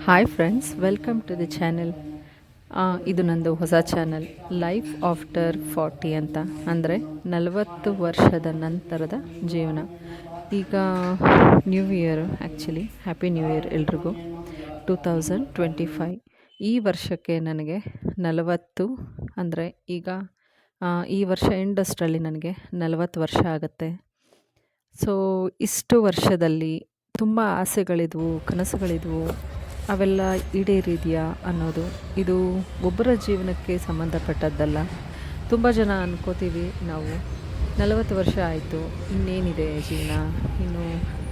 Hi friends, welcome to the channel. ಇದು ನಂದು ಹೊಸ ಚಾನಲ್, ಲೈಫ್ ಆಫ್ಟರ್ 40 ಅಂತ, ಅಂದರೆ 40 ವರ್ಷದ ನಂತರದ ಜೀವನ. ಈಗ new year, actually happy new year ಎಲ್ರಿಗೂ. 2025 ಈ ವರ್ಷಕ್ಕೆ ನನಗೆ 40, ಅಂದರೆ ಈಗ ಈ ವರ್ಷ ಎಂಡಷ್ಟರಲ್ಲಿ ನನಗೆ 40 ವರ್ಷ ಆಗುತ್ತೆ. ಸೊ ಇಷ್ಟು ವರ್ಷದಲ್ಲಿ ತುಂಬ ಆಸೆಗಳಿದ್ವು, ಕನಸುಗಳಿದ್ವು, ಅವೆಲ್ಲ ಈಡೇರಿದೆಯಾ ಅನ್ನೋದು ಇದು ಒಬ್ಬರ ಜೀವನಕ್ಕೆ ಸಂಬಂಧಪಟ್ಟದ್ದಲ್ಲ. ತುಂಬ ಜನ ಅನ್ಕೋತೀವಿ ನಾವು 40 ವರ್ಷ ಆಯಿತು, ಇನ್ನೇನಿದೆ ಜೀವನ, ಇನ್ನು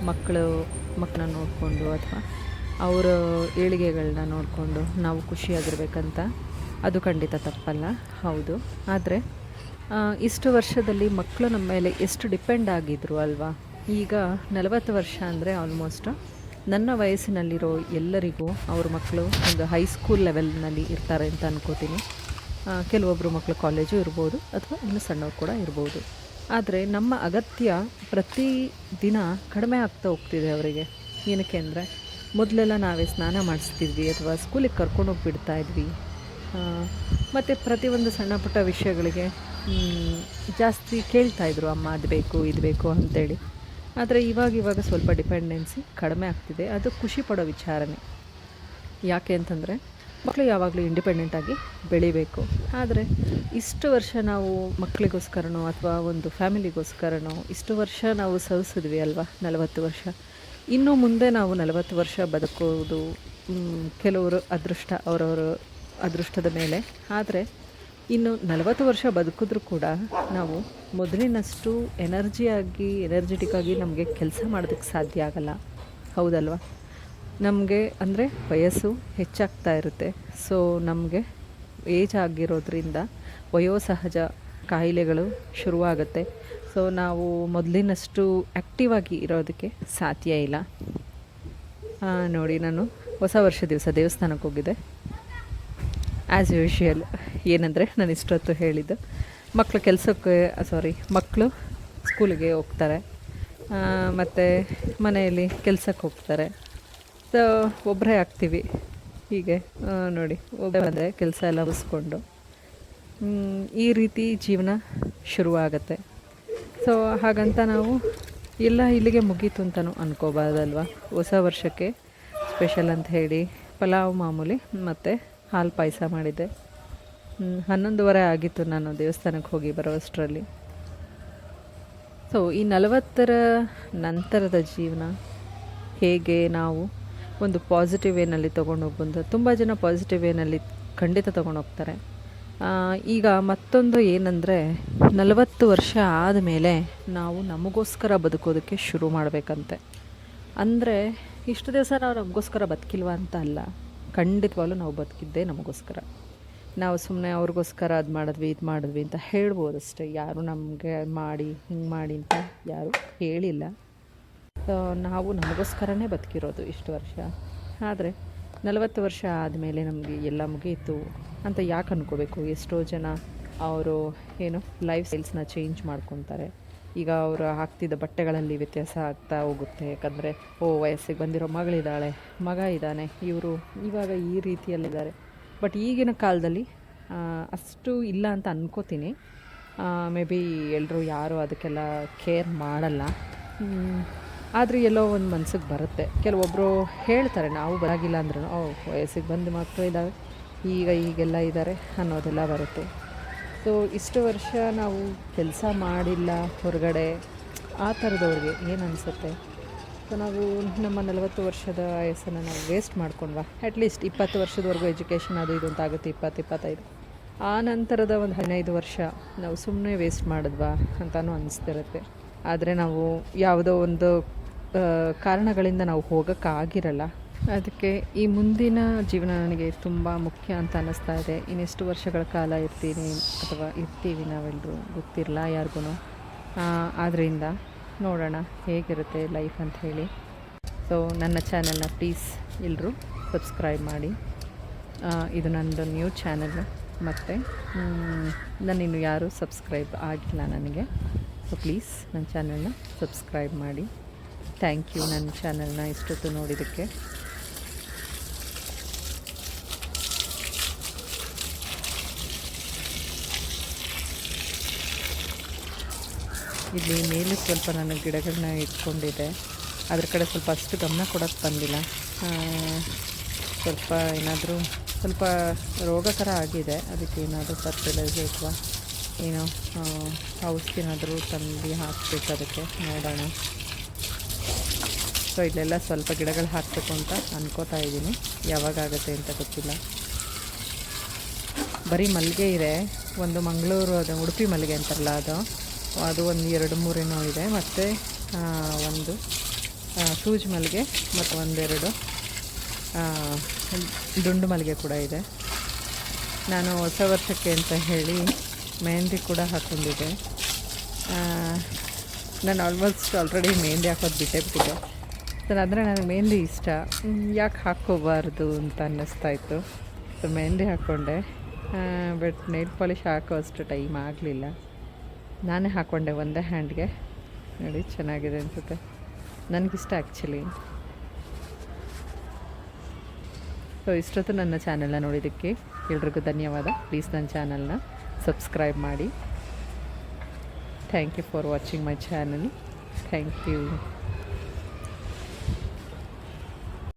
ಮಕ್ಕಳನ್ನ ನೋಡಿಕೊಂಡು ಅಥವಾ ಅವರ ಏಳಿಗೆಗಳನ್ನ ನೋಡಿಕೊಂಡು ನಾವು ಖುಷಿಯಾಗಿರ್ಬೇಕಂತ. ಅದು ಖಂಡಿತ ತಪ್ಪಲ್ಲ, ಹೌದು. ಆದರೆ ಇಷ್ಟು ವರ್ಷದಲ್ಲಿ ಮಕ್ಕಳು ನಮ್ಮ ಮೇಲೆ ಎಷ್ಟು ಡಿಪೆಂಡ್ ಆಗಿದ್ರು ಅಲ್ವಾ. ಈಗ 40 ವರ್ಷ ಅಂದರೆ ಆಲ್ಮೋಸ್ಟ್ ನನ್ನ ವಯಸ್ಸಿನಲ್ಲಿರೋ ಎಲ್ಲರಿಗೂ ಅವ್ರ ಮಕ್ಕಳು ಒಂದು ಹೈಸ್ಕೂಲ್ ಲೆವೆಲ್ನಲ್ಲಿ ಇರ್ತಾರೆ ಅಂತ ಅನ್ಕೋತೀನಿ. ಕೆಲವೊಬ್ಬರು ಮಕ್ಕಳು ಕಾಲೇಜು ಇರ್ಬೋದು ಅಥವಾ ಇನ್ನೂ ಸಣ್ಣವ್ರು ಕೂಡ ಇರ್ಬೋದು. ಆದರೆ ನಮ್ಮ ಅಗತ್ಯ ಪ್ರತಿ ದಿನ ಕಡಿಮೆ ಆಗ್ತಾ ಹೋಗ್ತಿದೆ ಅವರಿಗೆ. ಏನಕ್ಕೆ ಅಂದರೆ, ಮೊದಲೆಲ್ಲ ನಾವೇ ಸ್ನಾನ ಮಾಡಿಸ್ತಿದ್ವಿ ಅಥವಾ ಸ್ಕೂಲಿಗೆ ಕರ್ಕೊಂಡೋಗಿ ಬಿಡ್ತಾಯಿದ್ವಿ. ಮತ್ತು ಪ್ರತಿಯೊಂದು ಸಣ್ಣ ಪುಟ್ಟ ವಿಷಯಗಳಿಗೆ ಜಾಸ್ತಿ ಕೇಳ್ತಾಯಿದ್ರು, ಅಮ್ಮ ಅದು ಬೇಕು ಇದು ಬೇಕು ಅಂಥೇಳಿ. ಆದರೆ ಇವಾಗ ಸ್ವಲ್ಪ ಡಿಪೆಂಡೆನ್ಸಿ ಕಡಿಮೆ ಆಗ್ತಿದೆ. ಅದು ಖುಷಿ ಪಡೋ ವಿಚಾರನೇ. ಯಾಕೆ ಅಂತಂದರೆ, ಮಕ್ಕಳು ಯಾವಾಗಲೂ ಇಂಡಿಪೆಂಡೆಂಟಾಗಿ ಬೆಳಿಬೇಕು. ಆದರೆ ಇಷ್ಟು ವರ್ಷ ನಾವು ಮಕ್ಕಳಿಗೋಸ್ಕರನೋ ಅಥವಾ ಒಂದು ಫ್ಯಾಮಿಲಿಗೋಸ್ಕರನೋ ಇಷ್ಟು ವರ್ಷ ನಾವು ಸವಿಸಿದ್ವಿ ಅಲ್ವಾ, 40 ವರ್ಷ. ಇನ್ನು ಮುಂದೆ ನಾವು 40 ವರ್ಷ ಬದುಕೋದು ಕೆಲವರು ಅದೃಷ್ಟ, ಅವರವರ ಅದೃಷ್ಟದ ಮೇಲೆ. ಆದರೆ ಇನ್ನು 40 ವರ್ಷ ಬದುಕಿದ್ರೂ ಕೂಡ ನಾವು ಮೊದಲಿನಷ್ಟು ಎನರ್ಜೆಟಿಕ್ಕಾಗಿ ನಮಗೆ ಕೆಲಸ ಮಾಡೋದಕ್ಕೆ ಸಾಧ್ಯ ಆಗಲ್ಲ, ಹೌದಲ್ವ. ನಮಗೆ ಅಂದರೆ ವಯಸ್ಸು ಹೆಚ್ಚಾಗ್ತಾ ಇರುತ್ತೆ. ಸೊ ನಮಗೆ ಏಜ್ ಆಗಿರೋದ್ರಿಂದ ವಯೋಸಹಜ ಕಾಯಿಲೆಗಳು ಶುರುವಾಗುತ್ತೆ. ಸೊ ನಾವು ಮೊದಲಿನಷ್ಟು ಆ್ಯಕ್ಟಿವ್ ಆಗಿ ಇರೋದಕ್ಕೆ ಸಾಧ್ಯ ಇಲ್ಲ. ನೋಡಿ, ನಾನು ಹೊಸ ವರ್ಷ ದಿವಸ ದೇವಸ್ಥಾನಕ್ಕೆ ಹೋಗಿದ್ದೆ. ಆ್ಯಸ್ ಯೂಶ್ವಲ್, ಏನಂದರೆ ನಾನು ಇಷ್ಟೊತ್ತು ಹೇಳಿದ್ದು, ಮಕ್ಕಳು ಸ್ಕೂಲಿಗೆ ಹೋಗ್ತಾರೆ, ಮತ್ತು ಮನೆಯಲ್ಲಿ ಕೆಲಸಕ್ಕೆ ಹೋಗ್ತಾರೆ. ಸೊ ಒಬ್ಬರೇ ಆಗ್ತೀವಿ. ಹೀಗೆ ನೋಡಿ, ಒಬ್ಬರೇ ಬಂದರೆ ಕೆಲಸ ಎಲ್ಲ ಮುಗಿಸ್ಕೊಂಡು ಈ ರೀತಿ ಜೀವನ ಶುರುವಾಗತ್ತೆ. ಸೊ ಹಾಗಂತ ನಾವು ಎಲ್ಲ ಇಲ್ಲಿಗೆ ಮುಗೀತು ಅಂತಲೂ ಅನ್ಕೋಬಾರ್ದಲ್ವ. ಹೊಸ ವರ್ಷಕ್ಕೆ ಸ್ಪೆಷಲ್ ಅಂತ ಹೇಳಿ ಪಲಾವ್ ಮಾಮೂಲಿ ಮತ್ತು ಹಾಲು ಪಾಯಸ ಮಾಡಿದ್ದೆ. 11:30 ಆಗಿತ್ತು ನಾನು ದೇವಸ್ಥಾನಕ್ಕೆ ಹೋಗಿ ಬರೋಷ್ಟರಲ್ಲಿ. ಸೊ ಈ 40ರ ನಂತರದ ಜೀವನ ಹೇಗೆ ನಾವು ಒಂದು ಪಾಸಿಟಿವ್ ವೇನಲ್ಲಿ ತೊಗೊಂಡೋಗ್ಬಂದು, ತುಂಬ ಜನ ಪಾಸಿಟಿವ್ ವೇನಲ್ಲಿ ಖಂಡಿತ ತೊಗೊಂಡೋಗ್ತಾರೆ. ಈಗ ಮತ್ತೊಂದು ಏನಂದರೆ, 40 ವರ್ಷ ಆದಮೇಲೆ ನಾವು ನಮಗೋಸ್ಕರ ಬದುಕೋದಕ್ಕೆ ಶುರು ಮಾಡಬೇಕಂತೆ. ಅಂದರೆ ಇಷ್ಟು ದಿವಸ ನಾವು ನಮಗೋಸ್ಕರ ಬದುಕಿಲ್ವ ಅಂತ ಅಲ್ಲ, ಖಂಡಿತವಾಗ್ಲೂ ನಾವು ಬದುಕಿದ್ದೇ ನಮಗೋಸ್ಕರ. ನಾವು ಸುಮ್ಮನೆ ಅವ್ರಿಗೋಸ್ಕರ ಅದು ಮಾಡಿದ್ವಿ ಇದು ಮಾಡಿದ್ವಿ ಅಂತ ಹೇಳ್ಬೋದಷ್ಟೇ. ಯಾರು ನಮಗೆ ಹಿಂಗೆ ಮಾಡಿ ಅಂತ ಯಾರೂ ಹೇಳಿಲ್ಲ. ನಾವು ನಮಗೋಸ್ಕರನೇ ಬದುಕಿರೋದು ಇಷ್ಟು ವರ್ಷ. ಆದರೆ 40 ವರ್ಷ ಆದಮೇಲೆ ನಮಗೆ ಎಲ್ಲ ಮುಗೀತು ಅಂತ ಯಾಕೆ ಅನ್ಕೋಬೇಕು. ಎಷ್ಟೋ ಜನ ಅವರು ಲೈಫ್ ಸ್ಟೈಲ್ಸ್ನ ಚೇಂಜ್ ಮಾಡ್ಕೊತಾರೆ. ಈಗ ಅವರು ಹಾಕ್ತಿದ್ದ ಬಟ್ಟೆಗಳಲ್ಲಿ ವ್ಯತ್ಯಾಸ ಆಗ್ತಾ ಹೋಗುತ್ತೆ. ಯಾಕಂದರೆ ವಯಸ್ಸಿಗೆ ಬಂದಿರೋ ಮಗಳಿದ್ದಾಳೆ, ಮಗ ಇದ್ದಾನೆ, ಇವರು ಇವಾಗ ಈ ರೀತಿಯಲ್ಲಿದ್ದಾರೆ. ಬಟ್ ಈಗಿನ ಕಾಲದಲ್ಲಿ ಅಷ್ಟು ಇಲ್ಲ ಅಂತ ಅನ್ಕೋತೀನಿ. ಮೇ ಬಿ ಎಲ್ಲರೂ ಯಾರೂ ಅದಕ್ಕೆಲ್ಲ ಕೇರ್ ಮಾಡಲ್ಲ. ಆದರೆ ಎಲ್ಲೋ ಒಂದು ಮನ್ಸಿಗೆ ಬರುತ್ತೆ. ಕೆಲವೊಬ್ಬರು ಹೇಳ್ತಾರೆ, ನಾವು ಬರಾಗಿಲ್ಲ ಅಂದ್ರೂ ವಯಸ್ಸಿಗೆ ಬಂದು ಮಕ್ಕಳು ಇದ್ದಾವೆ, ಈಗೆಲ್ಲ ಇದ್ದಾರೆ ಅನ್ನೋದೆಲ್ಲ ಬರುತ್ತೆ. ಸೊ ಇಷ್ಟು ವರ್ಷ ನಾವು ಕೆಲಸ ಮಾಡಿಲ್ಲ ಹೊರಗಡೆ, ಆ ಥರದವ್ರಿಗೆ ಏನು ಅನಿಸುತ್ತೆ. ಸೊ ನಾವು ನಮ್ಮ 40 ವರ್ಷದ ವಯಸ್ಸನ್ನು ನಾವು ವೇಸ್ಟ್ ಮಾಡ್ಕೊಂಡ್ವಾ. ಅಟ್ಲೀಸ್ಟ್ 20 ವರ್ಷದವರೆಗೂ ಎಜುಕೇಷನ್ ಅದು ಇದು ಅಂತ ಆಗುತ್ತೆ, 20-25. ಆ ನಂತರದ ಒಂದು 15 ವರ್ಷ ನಾವು ಸುಮ್ಮನೆ ವೇಸ್ಟ್ ಮಾಡಿದ್ವಾ ಅಂತಲೂ ಅನಿಸ್ತಿರುತ್ತೆ. ಆದರೆ ನಾವು ಯಾವುದೋ ಒಂದು ಕಾರಣಗಳಿಂದ ನಾವು ಹೋಗೋಕ್ಕಾಗಿರಲ್ಲ. ಅದಕ್ಕೆ ಈ ಮುಂದಿನ ಜೀವನ ನನಗೆ ತುಂಬ ಮುಖ್ಯ ಅಂತ ಅನ್ನಿಸ್ತಾ ಇದೆ. ಇನ್ನೆಷ್ಟು ವರ್ಷಗಳ ಕಾಲ ಇರ್ತೀವಿ ನಾವೆಲ್ಲರೂ ಗೊತ್ತಿರಲ್ಲ ಯಾರಿಗೂ. ಆದ್ದರಿಂದ ನೋಡೋಣ ಹೇಗಿರುತ್ತೆ ಲೈಫ್ ಅಂತ ಹೇಳಿ. ಸೊ ನನ್ನ ಚಾನಲ್ನ ಪ್ಲೀಸ್ ಎಲ್ಲರೂ ಸಬ್ಸ್ಕ್ರೈಬ್ ಮಾಡಿ. ಇದು ನನ್ನದು ನ್ಯೂ ಚಾನಲ್, ಮತ್ತು ನನ್ನಿನ್ನು ಯಾರೂ ಸಬ್ಸ್ಕ್ರೈಬ್ ಆಗಿಲ್ಲ ನನಗೆ. ಸೊ ಪ್ಲೀಸ್ ನನ್ನ ಚಾನಲ್ನ ಸಬ್ಸ್ಕ್ರೈಬ್ ಮಾಡಿ. ಥ್ಯಾಂಕ್ ಯು ನನ್ನ ಚಾನಲ್ನ ಇಷ್ಟೊತ್ತು ನೋಡಿದ್ದಕ್ಕೆ. ಇಲ್ಲಿ ಮೇಲೆ ಸ್ವಲ್ಪ ನಾನು ಗಿಡಗಳನ್ನ ಇಟ್ಕೊಂಡಿದ್ದೆ, ಅದ್ರ ಕಡೆ ಸ್ವಲ್ಪ ಅಷ್ಟು ಗಮನ ಕೊಡೋಕ್ಕೆ ಬಂದಿಲ್ಲ. ಸ್ವಲ್ಪ ಏನಾದರೂ ಸ್ವಲ್ಪ ರೋಗ ಥರ ಆಗಿದೆ, ಅದಕ್ಕೆ ಏನಾದರೂ ಫರ್ಟಿಲೈಸರ್ ಅಥವಾ ಏನೋ ಔಷಧಿ ಏನಾದರೂ ತಂದು ಹಾಕಬೇಕು, ಅದಕ್ಕೆ ನೋಡೋಣ. ಸೊ ಇಲ್ಲೆಲ್ಲ ಸ್ವಲ್ಪ ಗಿಡಗಳು ಹಾಕಬೇಕು ಅಂತ ಅಂದ್ಕೋತಾ ಇದ್ದೀನಿ, ಯಾವಾಗ ಆಗುತ್ತೆ ಅಂತ ಗೊತ್ತಿಲ್ಲ. ಬರೀ ಮಲ್ಲಿಗೆ ಇದೆ, ಒಂದು ಮಂಗಳೂರು ಅದು ಉಡುಪಿ ಮಲ್ಲಿಗೆ ಅಂತಾರಲ್ಲ ಅದು ಒಂದು 2-3 ಏನೋ ಇದೆ, ಮತ್ತು ಒಂದು ಸೂಜಿ ಮಲ್ಲಿಗೆ ಮತ್ತು ಒಂದೆರಡು ದುಂಡು ಮಲ್ಲಿಗೆ ಕೂಡ ಇದೆ. ನಾನು ಹೊಸ ವರ್ಷಕ್ಕೆ ಅಂತ ಹೇಳಿ ಮೆಹಂದಿ ಕೂಡ ಹಾಕ್ಕೊಂಡಿದ್ದೆ. ನಾನು ಆಲ್ರೆಡಿ ಮೆಹಂದಿ ಹಾಕೋದು ಬಿಟ್ಟಿದ್ದೆ. ಆದರೆ ನನಗೆ ಮೆಹಂದಿ ಇಷ್ಟ, ಯಾಕೆ ಹಾಕ್ಕೋಬಾರ್ದು ಅಂತ ಅನ್ನಿಸ್ತಾಯಿತ್ತು. ಸೊ ಮೆಹಂದಿ ಹಾಕ್ಕೊಂಡೆ, ಬಟ್ ನೈಲ್ ಪಾಲಿಷ್ ಹಾಕೋ ಅಷ್ಟು ಟೈಮ್ ಆಗಲಿಲ್ಲ. ನಾನೇ ಹಾಕ್ಕೊಂಡೆ ಒಂದೇ ಹ್ಯಾಂಡ್ಗೆ. ನೋಡಿ ಚೆನ್ನಾಗಿದೆ ಅನಿಸುತ್ತೆ, ನನಗಿಷ್ಟ ಆ್ಯಕ್ಚುಲಿ. ಸೊ ಇಷ್ಟೊತ್ತು ನನ್ನ ಚಾನಲ್ನ ನೋಡಿದ್ದಕ್ಕೆ ಎಲ್ರಿಗೂ ಧನ್ಯವಾದ. ಪ್ಲೀಸ್ ನನ್ನ ಚಾನಲ್ನ ಸಬ್ಸ್ಕ್ರೈಬ್ ಮಾಡಿ. Thank you for watching my channel. Thank you.